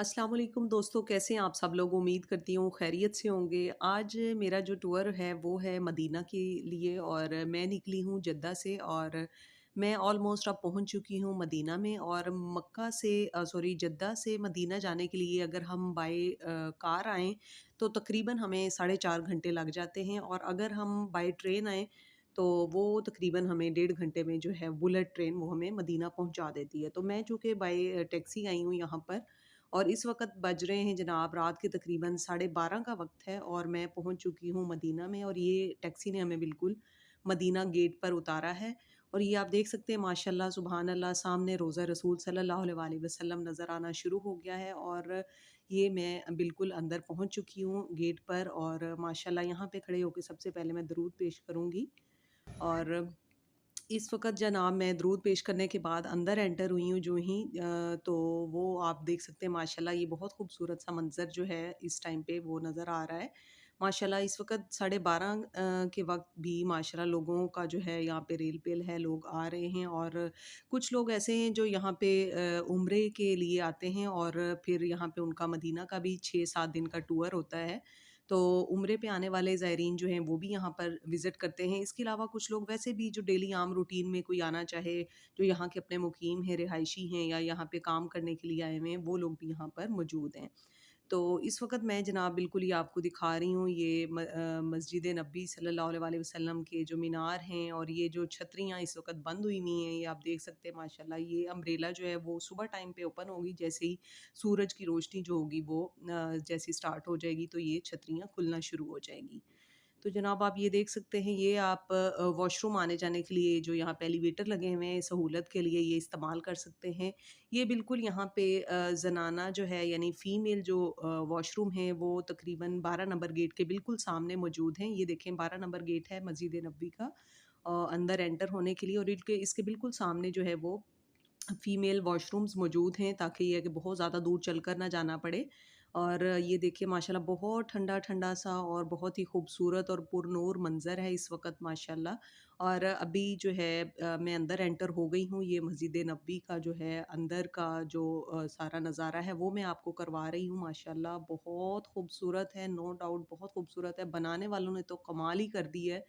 अस्सलाम वालेकुम दोस्तों, कैसे हैं आप सब लोग? उम्मीद करती हूँ खैरियत से होंगे। आज मेरा जो टूर है वो है मदीना के लिए और मैं निकली हूँ जद्दा से और मैं ऑलमोस्ट अब पहुँच चुकी हूँ मदीना में और मक्का से सॉरी जद्दा से मदीना जाने के लिए अगर हम बाय कार आएँ तो तकरीबन हमें साढ़े 4 घंटे लग जाते हैं और अगर हम बाय ट्रेन आएँ तो वो तकरीबन हमें डेढ़ घंटे में जो है बुलेट ट्रेन वो हमें मदीना पहुँचा देती है। तो मैं चूँकि बाय टैक्सी आई हूँ यहाँ पर और इस वक़्त बज रहे हैं जनाब रात के तकरीबन साढ़े 12 का वक़्त है और मैं पहुँच चुकी हूँ मदीना में और ये टैक्सी ने हमें बिल्कुल मदीना गेट पर उतारा है। और ये आप देख सकते हैं माशाअल्लाह सुबहान अल्लाह सामने रोज़ा रसूल सल्लल्लाहु अलैहि वसल्लम नज़र आना शुरू हो गया है और ये मैं बिल्कुल अंदर पहुँच चुकी हूँ गेट पर और माशाअल्लाह यहाँ पे खड़े होके सबसे पहले मैं दरूद पेश करूँगी। और इस वक़्त जनाब मैं दरूद पेश करने के बाद अंदर एंटर हुई हूँ जो ही तो वो आप देख सकते हैं माशाल्लाह ये बहुत खूबसूरत सा मंज़र जो है इस टाइम पे वो नज़र आ रहा है। माशाल्लाह इस वक़्त साढ़े 12 के वक़्त भी माशाल्लाह लोगों का जो है यहाँ पे रेल-पेल है, लोग आ रहे हैं और कुछ लोग ऐसे हैं जो यहाँ पे उम्रे के लिए आते हैं और फिर यहाँ पे उनका मदीना का भी 6-7 दिन का टूर होता है। तो उम्रे पे आने वाले ज़ायरीन जो हैं वो भी यहाँ पर विज़िट करते हैं। इसके अलावा कुछ लोग वैसे भी जो डेली आम रूटीन में कोई आना चाहे, जो यहाँ के अपने मुकीम हैं, रिहायशी हैं या यहाँ पे काम करने के लिए आए हुए हैं, वो लोग भी यहाँ पर मौजूद हैं। तो इस वक़्त मैं जनाब बिल्कुल ये आपको दिखा रही हूँ ये मस्जिद नबी सल्लल्लाहु अलैहि वसल्लम के जो मीनार हैं और ये जो छतरियाँ इस वक़्त बंद हुई हुई हैं, ये आप देख सकते हैं माशाल्लाह ये अम्ब्रेला जो है वो सुबह टाइम पे ओपन होगी, जैसे ही सूरज की रोशनी जो होगी वो जैसे स्टार्ट हो जाएगी तो ये छतरियाँ खुलना शुरू हो जाएँगी। तो जनाब आप ये देख सकते हैं ये आप वॉशरूम आने-जाने के लिए जो यहाँ पे एलिवेटर लगे हुए हैं सहूलत के लिए ये इस्तेमाल कर सकते हैं। ये बिल्कुल यहाँ पे ज़नाना जो है यानी फ़ीमेल जो वॉशरूम है वो तकरीबन 12 नंबर गेट के बिल्कुल सामने मौजूद हैं। ये देखें 12 नंबर गेट है मस्जिद नबवी का अंदर एंटर होने के लिए और इनके इसके बिल्कुल सामने जो है वो फीमेल वॉशरूम्स मौजूद हैं ताकि ये है कि बहुत ज़्यादा दूर चलकर ना जाना पड़े। और ये देखिए माशाल्लाह बहुत ठंडा-ठंडा सा और बहुत ही खूबसूरत और पुरनूर मंज़र है इस वक़्त माशाल्लाह। और अभी जो है मैं अंदर एंटर हो गई हूँ, ये मस्जिद नबवी का जो है अंदर का जो सारा नज़ारा है वो मैं आपको करवा रही हूँ माशाल्लाह बहुत खूबसूरत है, नो डाउट बहुत खूबसूरत है। बनाने वालों ने तो कमाल ही कर दी है।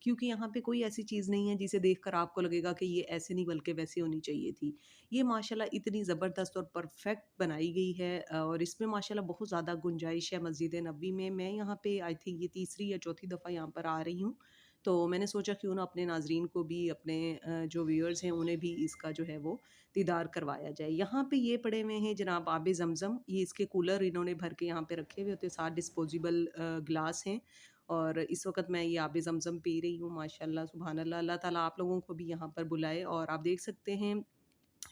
क्योंकि यहाँ पे कोई ऐसी चीज़ नहीं है जिसे देखकर आपको लगेगा कि ये ऐसे नहीं बल्कि वैसे होनी चाहिए थी। ये माशाल्लाह इतनी ज़बरदस्त और परफ़ेक्ट बनाई गई है और इसमें माशाल्लाह बहुत ज़्यादा गुंजाइश है मस्जिद नबवी में। मैं यहाँ पे आई थिंक ये तीसरी या चौथी दफ़ा यहाँ पर आ रही हूँ। तो मैंने सोचा क्यों ना अपने नाज़रीन को भी अपने जो व्यूअर्स हैं उन्हें भी इसका जो है वो दीदार करवाया जाए। यहाँ पे ये पड़े हुए हैं जनाब आबे ज़मज़म, ये इसके कूलर इन्होंने भर के यहाँ पे रखे हुए होते हैं, 7 डिस्पोज़ेबल ग्लास हैं और इस वक़्त मैं ये आबे ज़मज़म पी रही हूँ माशाअल्लाह, सुभान अल्लाह। अल्लाह ताला आप लोगों को भी यहाँ पर बुलाए और आप देख सकते हैं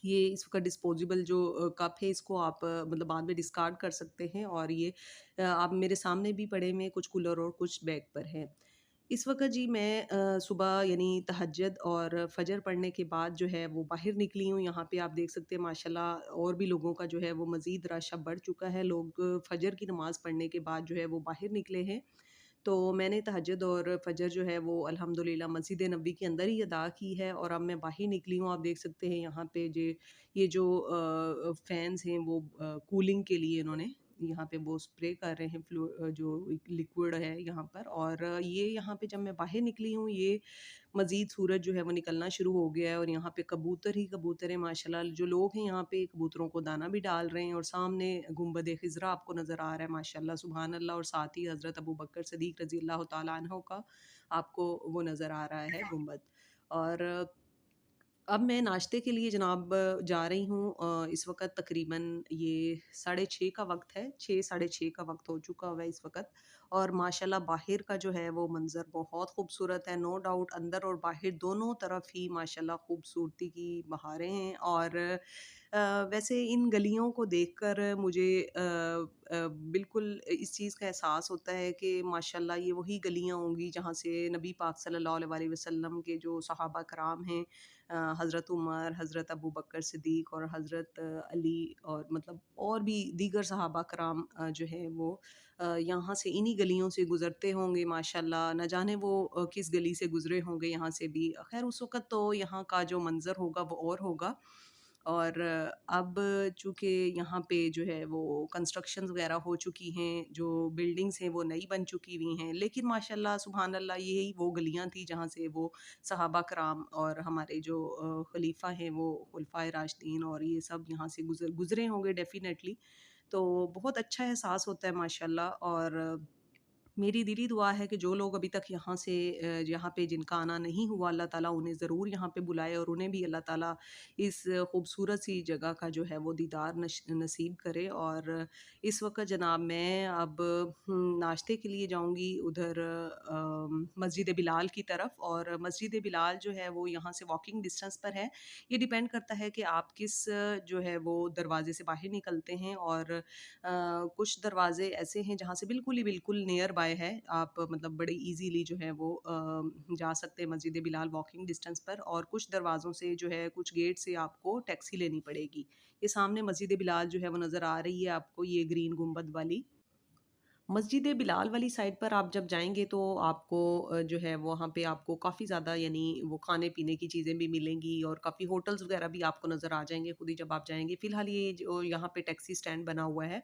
ये इसका डिस्पोजेबल जो कप है इसको आप मतलब बाद में डिस्कार्ड कर सकते हैं और ये आप मेरे सामने भी पड़े हुए हैं कुछ कूलर और कुछ बैग पर हैं। इस वक़्त जी मैं सुबह यानी तहज्जुद और फ़जर पढ़ने के बाद जो है वो बाहर निकली हूँ। यहाँ पे आप देख सकते हैं माशाल्लाह और भी लोगों का जो है वो मज़ीद रश अब बढ़ चुका है। लोग फ़जर की नमाज़ पढ़ने के बाद जो है वो बाहर निकले हैं। तो मैंने तहज्जुद और फ़जर जो है वो अल्हम्दुलिल्लाह मस्जिद नबवी के अंदर ही अदा की है और अब मैं बाहर निकली हूँ। आप देख सकते हैं यहाँ पे ये जो फ़ैन्स हैं वो कूलिंग के लिए इन्होंने यहाँ पे वो स्प्रे कर रहे हैं जो एक लिक्विड है यहाँ पर और ये यहाँ पे जब मैं बाहर निकली हूँ ये मज़ीद सूरज जो है वो निकलना शुरू हो गया है और यहाँ पे कबूतर ही कबूतर हैं माशाल्लाह। जो लोग हैं यहाँ पे कबूतरों को दाना भी डाल रहे हैं और सामने गुंबद ख़िज़रा आपको नज़र आ रहा है माशाल्लाह सुभान अल्लाह और साथ ही हज़रत अबू बकर सिद्दीक़ रज़ी अल्लाह तआला अन्हो का आपको वो नज़र आ रहा है गुंबद। और अब मैं नाश्ते के लिए जनाब जा रही हूँ इस वक़्त तकरीबन ये साढ़े 6 का वक़्त है, 6 साढ़े 6 का वक़्त हो चुका हुआ है इस वक़्त और माशाल्लाह बाहर का जो है वो मंज़र बहुत खूबसूरत है, नो डाउट अंदर और बाहर दोनों तरफ ही माशाल्लाह खूबसूरती की बहारें हैं और वैसे इन गलियों को देखकर मुझे बिल्कुल इस चीज़ का एहसास होता है कि माशाल्लाह ये वही गलियाँ होंगी जहाँ से नबी पाक सल्लल्लाहु अलैहि वसल्लम के जो सहाबा कराम हैं हज़रत उमर, हज़रत अबू बकर सिद्दीक़ और हज़रत अली और मतलब और भी दीगर सहाबा कराम जो हैं वो यहाँ से इन्हीं गलियों से गुज़रते होंगे माशाल्लाह। न जाने वो किस गली से गुज़रे होंगे यहाँ से भी। ख़ैर उस वक़्त तो यहाँ का जो मंज़र होगा वो और होगा। और अब चूँकि यहाँ पे जो है वो कंस्ट्रक्शंस वग़ैरह हो चुकी हैं, जो बिल्डिंग्स हैं वो नई बन चुकी हुई हैं। लेकिन माशाअल्लाह सुबहान अल्लाह यही वो गलियाँ थी जहाँ से वो सहाबा कराम और हमारे जो खलीफ़ा हैं वो खुलफ़ाए राशिदीन और ये सब यहाँ से गुज़रे होंगे डेफ़िनेटली। तो बहुत अच्छा एहसास होता है माशाअल्लाह। और मेरी दिली दुआ है कि जो लोग अभी तक यहाँ से यहाँ पे जिनका आना नहीं हुआ, अल्लाह ताला उन्हें ज़रूर यहाँ पे बुलाए और उन्हें भी अल्लाह ताला इस खूबसूरत सी जगह का जो है वो दीदार नसीब करे। और इस वक़्त जनाब मैं अब नाश्ते के लिए जाऊँगी उधर मस्जिद बिलाल की तरफ। और मस्जिद बिलाल जो है वो यहाँ से वॉकिंग डिस्टेंस पर है। ये डिपेंड करता है कि आप किस जो है वो दरवाज़े से बाहर निकलते हैं। और कुछ दरवाज़े ऐसे हैं जहाँ से बिल्कुल ही बिल्कुल नियर बाय है। आप मतलब बड़े ईज़िली जो है वो जा सकते हैं मस्जिद बिलाल वॉकिंग डिस्टेंस पर। और कुछ दरवाज़ों से जो है कुछ गेट से आपको टैक्सी लेनी पड़ेगी। ये सामने मस्जिद बिलाल जो है वो नज़र आ रही है आपको, ये ग्रीन गुंबद वाली। मस्जिद बिलाल वाली साइड पर आप जब जाएँगे तो आपको जो है वहाँ पे आपको काफ़ी ज़्यादा यानी वो खाने-पीने की चीज़ें भी मिलेंगी और काफ़ी होटल्स वग़ैरह भी आपको नज़र आ जाएँगे खुद ही जब आप जाएँगे। फ़िलहाल ये जो यहाँ पे टैक्सी स्टैंड बना हुआ है,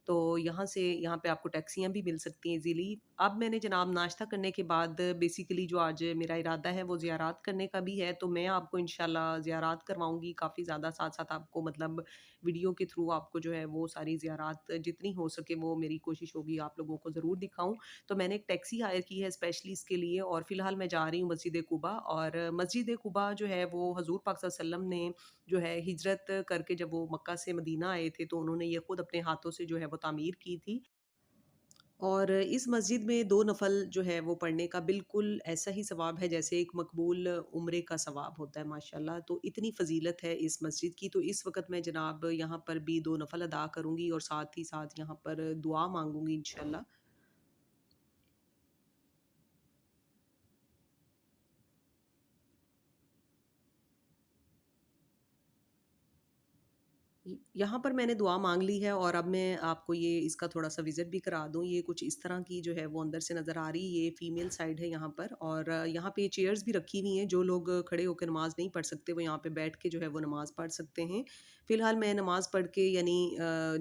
तो यहाँ से यहाँ पे आपको टैक्सियाँ भी मिल सकती हैं ईज़िली। अब मैंने जनाब नाश्ता करने के बाद बेसिकली जो आज मेरा इरादा है वो ज़ियारत करने का भी है, तो मैं आपको इंशाल्लाह ज़ियारत करवाऊँगी काफ़ी ज़्यादा, साथ-साथ आपको मतलब वीडियो के थ्रू आपको जो है वो सारी ज़ियारत जितनी हो सके वो मेरी कोशिश होगी आप लोगों को ज़रूर दिखाऊँ। तो मैंने एक टैक्सी हायर की है स्पेशली इसके लिए और फ़िलहाल मैं जा रही हूँ मस्जिद कुबा। और मस्जिद कुबा जो है वो हज़ूर पाक सल्लल्लाहु अलैहि वसल्लम ने जो है हिजरत करके जब वो मक्का से मदीना आए थे तो उन्होंने ये खुद अपने हाथों से जो है वो तामीर की थी। और इस मस्जिद में 2 नफ़ल जो है वो पढ़ने का बिल्कुल ऐसा ही सवाब है जैसे एक मकबूल उम्रे का सवाब होता है माशाल्लाह। तो इतनी फ़ज़ीलत है इस मस्जिद की। तो इस वक़्त मैं जनाब यहाँ पर भी 2 नफ़ल अदा करूँगी और साथ ही साथ यहाँ पर दुआ माँगूँगी इंशाल्लाह। यहाँ पर मैंने दुआ माँग ली है और अब मैं आपको ये इसका थोड़ा-सा विज़िट भी करा दूँ। ये कुछ इस तरह की जो है वो अंदर से नज़र आ रही है। ये फीमेल साइड है यहाँ पर। और यहाँ पे चेयर्स भी रखी हुई हैं। जो लोग खड़े होकर नमाज़ नहीं पढ़ सकते वो यहाँ पे बैठ के जो है वो नमाज़ पढ़ सकते हैं। फ़िलहाल मैं नमाज़ पढ़ के यानी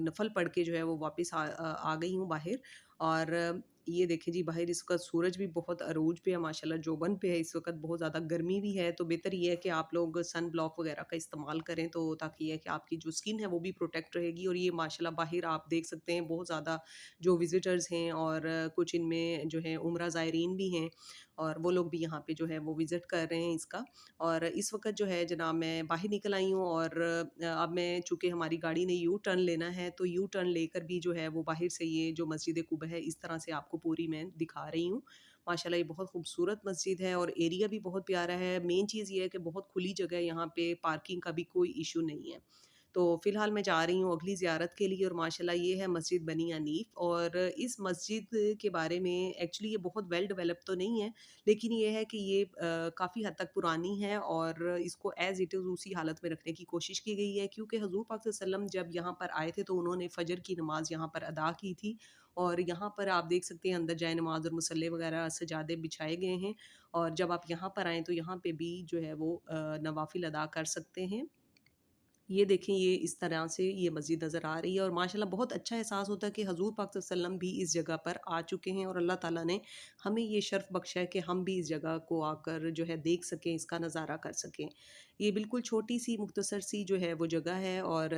नफ़ल पढ़ के जो है वो वापस आ गई हूँ बाहर। और ये देखें जी बाहर इस वक़्त सूरज भी बहुत अरूज पे है माशाल्लाह, जोबन पे है इस वक़्त, बहुत ज़्यादा गर्मी भी है। तो बेहतर ये है कि आप लोग सन ब्लॉक वग़ैरह का इस्तेमाल करें तो ताकि ये है कि आपकी जो स्किन है वो भी प्रोटेक्ट रहेगी। और ये माशाल्लाह बाहर आप देख सकते हैं बहुत ज़्यादा जो विज़िटर्स हैं और कुछ इनमें जो है उम्रा ज़ायरीन भी हैं और वो लोग भी यहाँ पे जो है वो विज़िट कर रहे हैं इसका। और इस वक़्त जो है जनाब मैं बाहर निकल आई हूँ और अब मैं चूँकि हमारी गाड़ी ने यू टर्न लेना है तो यू टर्न लेकर भी जो है वो बाहर से ये जो मस्जिद कुबा है इस तरह से आपको पूरी मैं दिखा रही हूँ। माशाल्लाह ये बहुत खूबसूरत मस्जिद है और एरिया भी बहुत प्यारा है। मेन चीज़ ये है कि बहुत खुली जगह है, यहाँ पे पार्किंग का भी कोई इश्यू नहीं है। तो फ़िलहाल मैं जा रही हूँ अगली ज़ियारत के लिए। और माशाल्लाह ये है मस्जिद बनी हनीफ़। और इस मस्जिद के बारे में एक्चुअली ये बहुत वेल डेवलप तो नहीं है, लेकिन ये है कि ये काफ़ी हद तक पुरानी है और इसको एज़ इट इज़ उसी हालत में रखने की कोशिश की गई है। क्योंकि हज़ूर पाक सल्लल्लाहु अलैहि वसल्लम जब यहाँ पर आए थे तो उन्होंने फ़जर की नमाज़ यहाँ पर अदा की थी। और यहाँ पर आप देख सकते हैं अंदर जाए नमाज़ और मुसल्ले वगैरह सजादे बिछाए गए हैं। और जब आप यहाँ पर आएँ तो यहाँ पे भी जो है वो नवाफ़िल अदा कर सकते हैं। ये देखें ये इस तरह से ये मस्जिद नज़र आ रही है और माशाल्लाह बहुत अच्छा एहसास होता है कि हज़ूर पाक सल्लल्लाहु अलैहि वसल्लम भी इस जगह पर आ चुके हैं और अल्लाह ताला ने हमें ये शर्फ़ बख्शा है कि हम भी इस जगह को आकर जो है देख सकें, इसका नज़ारा कर सकें। ये बिल्कुल छोटी-सी मुख्तसर सी जो है वो जगह है और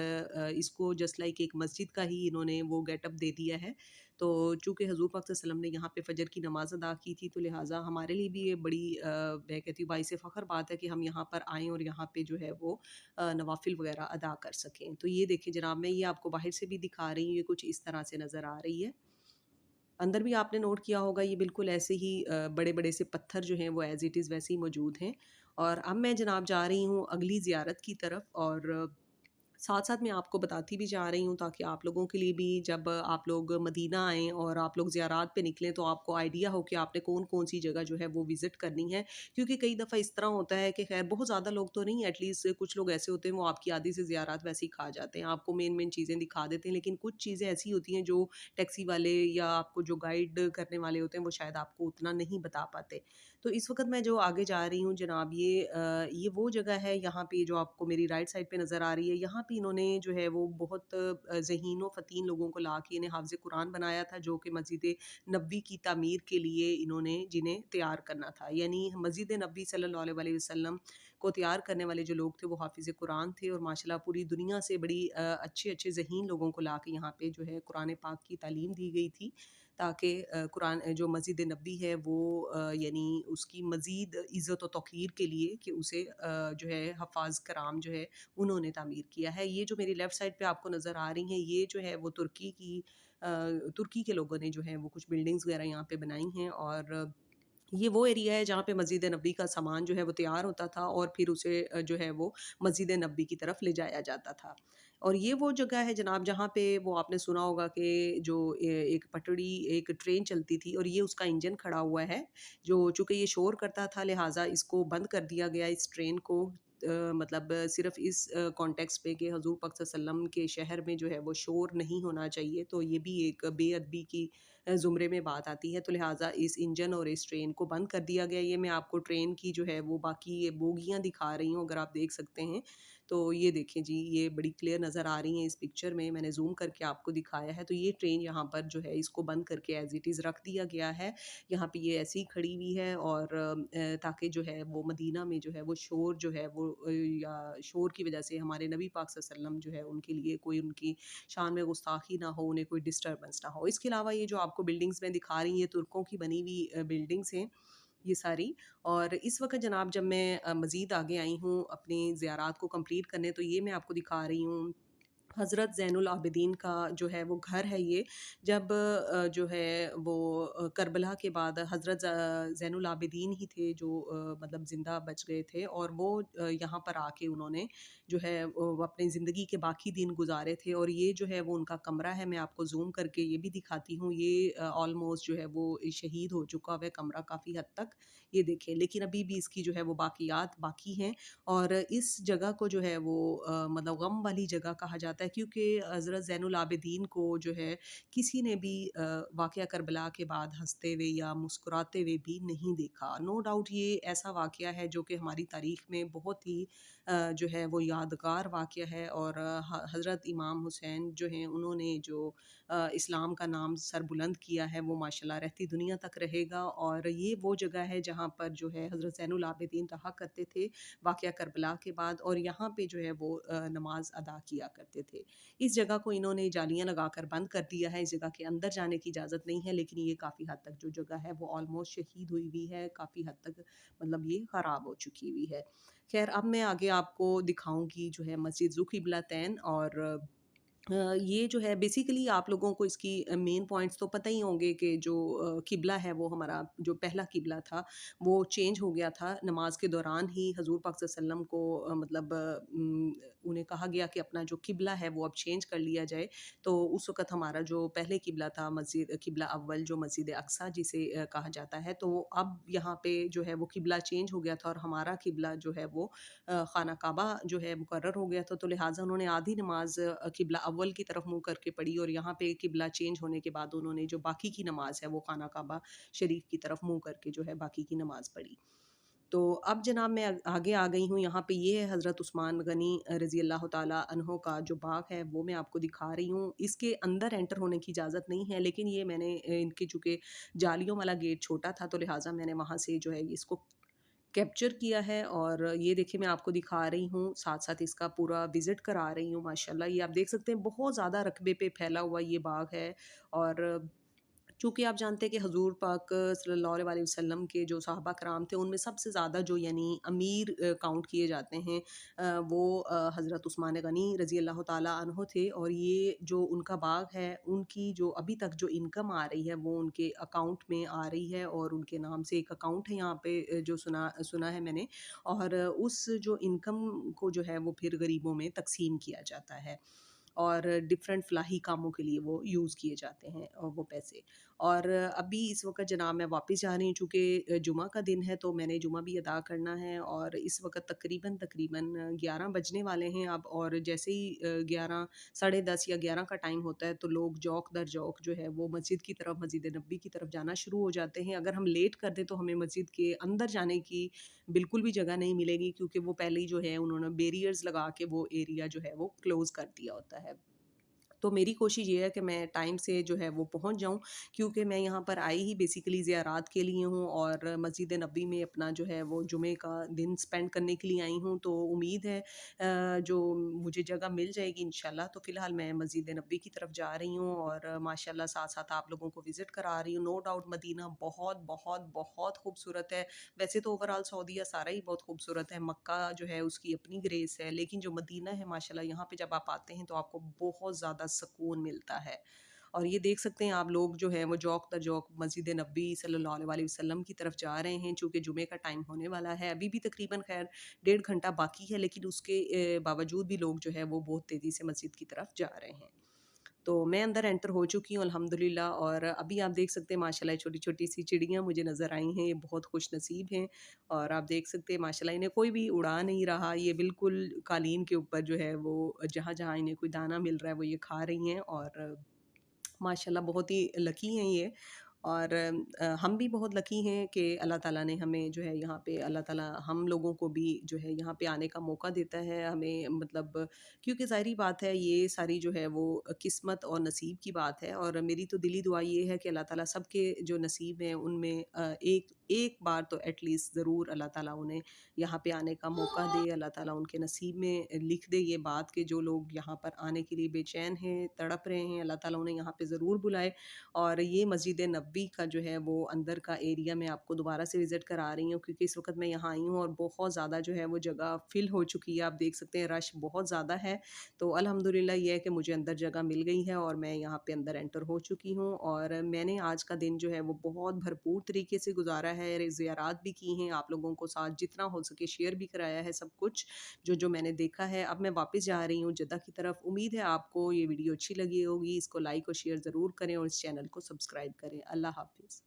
इसको जस्ट लाइक एक मस्जिद का ही इन्होंने वो गेटअप दे दिया है। तो चूँकि हज़ूर पाक सल्लल्लाहु अलैहि वसल्लम ने यहाँ पे फ़जर की नमाज़ अदा की थी तो लिहाज़ा हमारे लिए भी ये बड़ी मैं कहती हूँ बाइस फ़ख़्र बात है कि हम यहाँ पर आएँ और यहाँ पे जो है वो नवाफ़िल वग़ैरह अदा कर सकें। तो ये देखिए जनाब मैं ये आपको बाहर से भी दिखा रही हूँ, ये कुछ इस तरह से नज़र आ रही है। अंदर भी आपने नोट किया होगा ये बिल्कुल ऐसे ही बड़े-बड़े से पत्थर जो हैं वो एज़ इट इज़ वैसे ही मौजूद हैं। और अब मैं जनाब जा रही हूँ अगली ज़ियारत की तरफ। और साथ-साथ मैं आपको बताती भी जा रही हूँ ताकि आप लोगों के लिए भी जब आप लोग मदीना आएँ और आप लोग ज़ियारत पे निकलें तो आपको आइडिया हो कि आपने कौन-कौन सी जगह जो है वो विज़िट करनी है। क्योंकि कई दफ़ा इस तरह होता है कि ख़ैर बहुत ज़्यादा लोग तो नहीं, एटलीस्ट कुछ लोग ऐसे होते हैं वो आपकी आधी से ज़ियारत वैसे ही खा जाते हैं। आपको मेन-मेन चीज़ें दिखा देते हैं, लेकिन कुछ चीज़ें ऐसी होती हैं जो टैक्सी वाले या आपको जो गाइड करने वाले होते हैं वो शायद आपको उतना नहीं बता पाते। तो इस वक़्त मैं जो आगे जा रही हूँ जनाब, ये वो जगह है, यहाँ पे जो आपको मेरी राइट साइड पे नज़र आ रही है, यहाँ पे इन्होंने जो है वो बहुत ज़हीन व फ़तीन लोगों को ला के इन्हें हाफ़िज़ कुरान बनाया था, जो कि मस्जिद नबवी की तामीर के लिए इन्होंने जिन्हें तैयार करना था। यानी मस्जिद नबवी सल्लल्लाहु अलैहि वसल्लम को तैयार करने वाले जो लोग थे वो हाफ़िज़ कुरान थे, और माशाल्लाह पूरी दुनिया से बड़ी अच्छे-अच्छे ज़हीन लोगों को ला के यहाँ पे जो है कुरान पाक की तालीम दी गई थी, ताकि कुरान जो मस्जिद नबवी है वो यानी उसकी मज़ीद इज़्ज़त व तौक़ीर के लिए कि उसे जो है हफ़ाज़ कराम जो है उन्होंने तामीर किया है। ये जो मेरी लेफ़्ट साइड पे आपको नज़र आ रही हैं, ये जो है वो तुर्की के लोगों ने जो है वो कुछ बिल्डिंग्स वग़ैरह यहाँ पे बनाई हैं, और ये वो एरिया है जहाँ पे मस्जिद नबी का सामान जो है वो तैयार होता था, और फिर उसे जो है वो मस्जिद नबी की तरफ ले जाया जाता था। और ये वो जगह है जनाब जहाँ पे वो आपने सुना होगा कि जो एक पटड़ी एक ट्रेन चलती थी, और ये उसका इंजन खड़ा हुआ है, जो चूँकि ये शोर करता था लिहाज़ा इसको बंद कर दिया गया इस ट्रेन को, मतलब सिर्फ़ इस कॉन्टेक्स्ट पे कि हज़ूर पाक सल्लल्लाहु अलैहि वसल्लम के शहर में जो है वो शोर नहीं होना चाहिए, तो ये भी एक बेअदबी की ज़ुमरे में बात आती है, तो लिहाज़ा इस इंजन और इस ट्रेन को बंद कर दिया गया। ये मैं आपको ट्रेन की जो है वो बाकी ये बोगियाँ दिखा रही हूँ, अगर आप देख सकते हैं। तो ये देखें जी, ये बड़ी क्लियर नज़र आ रही हैं इस पिक्चर में, मैंने ज़ूम करके आपको दिखाया है। तो ये ट्रेन यहाँ पर जो है इसको बंद करके एज़ इट इज़ रख दिया गया है। यहाँ पे ये ऐसे ही खड़ी हुई है, और ताकि जो है वो मदीना में जो है वो शोर जो है वो या शोर की वज़ह से हमारे नबी पाक सल्लल्लाहु अलैहि वसल्लम जो है उनके लिए कोई उनकी शान में गुस्ताखी ना हो, उन्हें कोई डिस्टर्बेंस ना हो। इसके अलावा ये जो आपको बिल्डिंग्स मैं दिखा रही हूँ, ये तुर्कों की बनी हुई बिल्डिंग्स हैं ये सारी। और इस वक़्त जनाब जब मैं मज़ीद आगे आई हूँ अपनी ज़ियारात को कंप्लीट करने, तो ये मैं आपको दिखा रही हूँ हज़रत ज़ैनुल आबिदीन का जो है वो घर है ये। जब जो है वो करबला के बाद हज़रत ज़ैनुल आबिदीन ही थे जो मतलब ज़िंदा बच गए थे, और वो यहाँ पर आके उन्होंने जो है वो अपनी ज़िंदगी के बाकी दिन गुज़ारे थे, और ये जो है वो उनका कमरा है। मैं आपको ज़ूम करके ये भी दिखाती हूँ। ये ऑलमोस्ट जो है वो शहीद हो चुका हुआ है कमरा काफ़ी हद तक, ये देखें। लेकिन अभी भी इसकी जो है वो बाकियात बाकी हैं, और इस जगह को जो है वो मतलब गम वाली जगह कहा जाता है, क्योंकि हज़रत ज़ैनुल आबिदीन को जो है किसी ने भी वाक़या करबला के बाद हँसते हुए या मुस्कुराते हुए भी नहीं देखा। नो डाउट ये ऐसा वाक़या है जो कि हमारी तारीख़ में बहुत ही जो है वो यादगार वाक़या है, और हज़रत इमाम हुसैन जो हैं उन्होंने जो इस्लाम का नाम सर बुलंद किया है वो माशाल्लाह रहती दुनिया तक रहेगा। और ये वो जगह है जहाँ पर जो है हज़रत ज़ैनुल आबिदीन रहा करते थे वाक़या करबला के बाद, और यहाँ पे जो है वो नमाज़ अदा किया करते थे। इस जगह को इन्होंने जालियाँ लगाकर बंद कर दिया है, इस जगह के अंदर जाने की इजाज़त नहीं है, लेकिन ये काफ़ी हद तक जो जगह है वो ऑलमोस्ट शहीद हुई हुई है, काफ़ी हद तक मतलब ये ख़राब हो चुकी हुई है। ख़ैर अब मैं आगे आपको दिखाऊँगी जो है मस्जिद ज़ुक़िबलतैन, और ये जो है बेसिकली आप लोगों को इसकी मेन पॉइंट्स तो पता ही होंगे कि जो किबला है वो हमारा जो पहला किबला था वो चेंज हो गया था नमाज के दौरान ही। हजूर पाक सल्लल्लाहु अलैहि वसल्लम को मतलब उन्हें कहा गया कि अपना जो किबला है वो अब चेंज कर लिया जाए। तो उस वक़्त हमारा जो पहले किबला था मस्जिद किबला अव्वल जो मस्जिद अक्सा जिसे कहा जाता है, तो अब यहाँ पे जो है वो किबला चेंज हो गया था, और हमारा किबला जो है वो खाना काबा जो है मुकर्रर हो गया था। तो लिहाज़ा उन्होंने आधी नमाज़ किबला अव्वल की तरफ मुँह करके पढ़ी, और यहाँ पे किबला चेंज होने के बाद उन्होंने जो बाकी की नमाज़ है वो खाना काबा शरीफ की तरफ मुँह करके जो है बाकी की नमाज़ पढ़ी। तो अब जनाब मैं आगे आ गई हूँ, यहाँ पे ये है हज़रत उस्मान गनी रज़ी अल्लाह तआला अन्हो का जो बाग है वो मैं आपको दिखा रही हूँ। इसके अंदर एंटर होने की इजाज़त नहीं है, लेकिन ये मैंने इनके चूँकि जालियों वाला गेट छोटा था, तो लिहाज़ा मैंने वहाँ से जो है इसको कैप्चर किया है, और ये देखिए मैं आपको दिखा रही हूँ, साथ-साथ इसका पूरा विज़िट करा रही हूँ। माशाल्लाह ये आप देख सकते हैं बहुत ज़्यादा रकबे पे फैला हुआ ये बाग है, और चूँकि आप जानते हैं कि हज़ूर पाक सल्लल्लाहु अलैहि वसल्लम के जो सहाबा कराम थे, उनमें सबसे ज़्यादा जो यानी अमीर काउंट किए जाते हैं वो हज़रत उस्मान गनी रज़ी अल्लाह तआला अन्हो थे, और ये जो उनका बाग है, उनकी जो अभी तक जो इनकम आ रही है, वो उनके अकाउंट में आ रही है, और उनके नाम से एक अकाउंट है यहाँ पे जो सुना सुना है मैंने, और उस जो इनकम को जो है वो फिर गरीबों में तक़सीम किया जाता है। और डिफरेंट फलाही कामों के लिए वो यूज़ किए जाते हैं वो पैसे। और अभी इस वक़्त जनाब मैं वापस जा रही हूँ, चूँकि जुमा का दिन है तो मैंने जुमा भी अदा करना है और इस वक़्त तकरीबन 11 बजने वाले हैं अब, और जैसे ही 11 साढ़े 10 या 11 का टाइम होता है तो लोग जौक दर जौक जो है वो मस्जिद की तरफ, मस्जिद नबी की तरफ जाना शुरू हो जाते हैं। अगर हम लेट कर दें तो हमें मस्जिद के अंदर जाने की बिल्कुल भी जगह नहीं मिलेगी, क्योंकि वो पहले ही जो है उन्होंने बैरियर्स लगा के वो एरिया जो है वो क्लोज़ कर दिया होता है। तो मेरी कोशिश ये है कि मैं टाइम से जो है वो पहुँच जाऊँ, क्योंकि मैं यहाँ पर आई ही बेसिकली ज़ियारत के लिए हूँ और मस्जिद नबी में अपना जो है वो जुमे का दिन स्पेंड करने के लिए आई हूँ। तो उम्मीद है जो मुझे जगह मिल जाएगी इंशाल्लाह। तो फ़िलहाल मैं मस्जिद नबी की तरफ जा रही हूँ और माशाल्लाह साथ-साथ आप लोगों को विज़िट करा रही हूँ। नो डाउट मदीना बहुत, बहुत, बहुत खूबसूरत है। वैसे तो ओवरऑल सऊदीया सारा ही बहुत खूबसूरत है। मक्का जो है उसकी अपनी ग्रेस है, लेकिन जो मदीना है माशाल्लाह यहाँ पे जब आप आते हैं तो आपको बहुत ज़्यादा सुकून मिलता है। और ये देख सकते हैं आप लोग जो है वो जौक दर जौक मस्जिद नबी सल्लल्लाहु अलैहि वसल्लम की तरफ जा रहे हैं, चूँकि जुमे का टाइम होने वाला है। अभी भी तकरीबन ख़ैर डेढ़ घंटा बाकी है, लेकिन उसके बावजूद भी लोग जो है वो बहुत तेज़ी से मस्जिद की तरफ जा रहे हैं। तो मैं अंदर एंटर हो चुकी हूँ अल्हम्दुलिल्लाह, और अभी आप देख सकते हैं माशाल्लाह छोटी-छोटी सी चिड़ियाँ मुझे नज़र आई हैं, ये बहुत खुशनसीब हैं। और आप देख सकते हैं माशाल्लाह इन्हें कोई भी उड़ा नहीं रहा, ये बिल्कुल कालीन के ऊपर जो है वो जहाँ-जहाँ इन्हें कोई दाना मिल रहा है वो ये खा रही हैं, और माशाल्लाह बहुत ही लकी हैं ये। और हम भी बहुत लकी हैं कि अल्लाह ताला ने हमें जो है यहाँ पे, अल्लाह ताला हम लोगों को भी जो है यहाँ पे आने का मौका देता है हमें, मतलब क्योंकि ज़ाहिरी बात है ये सारी जो है वो किस्मत और नसीब की बात है। और मेरी तो दिली दुआ ये है कि अल्लाह ताला सबके जो नसीब हैं उनमें एक एक बार तो एटलीस्ट ज़रूर अल्लाह ताला उन्हें यहाँ पे आने का मौका दे। अल्लाह ताला उनके नसीब में लिख दे ये बात कि जो लोग यहाँ पर आने के लिए बेचैन हैं, तड़प रहे हैं, अल्लाह ताला उन्हें यहाँ पे ज़रूर बुलाए। और ये मस्जिद नबी का जो है वो अंदर का एरिया मैं आपको दोबारा से विज़िट करा रही हूँ, क्योंकि इस वक़्त मैं यहाँ आई हूँ और बहुत ज़्यादा जो है वो जगह फ़िल हो चुकी है। आप देख सकते हैं रश बहुत ज़्यादा है। तो अल्हम्दुलिल्लाह ये है कि मुझे अंदर जगह मिल गई है और मैं यहाँ पे अंदर एंटर हो चुकी हूँ, और मैंने आज का दिन जो है वो बहुत भरपूर तरीके से गुज़ारा है, ज़ियारत भी की हैं, आप लोगों को साथ जितना हो सके शेयर भी कराया है सब कुछ, जो मैंने देखा है। अब मैं वापस जा रही हूँ जद्दा की तरफ। उम्मीद है आपको ये वीडियो अच्छी लगी होगी। इसको लाइक और शेयर ज़रूर करें और इस चैनल को सब्सक्राइब करें। अल्लाह हाफ़िज़।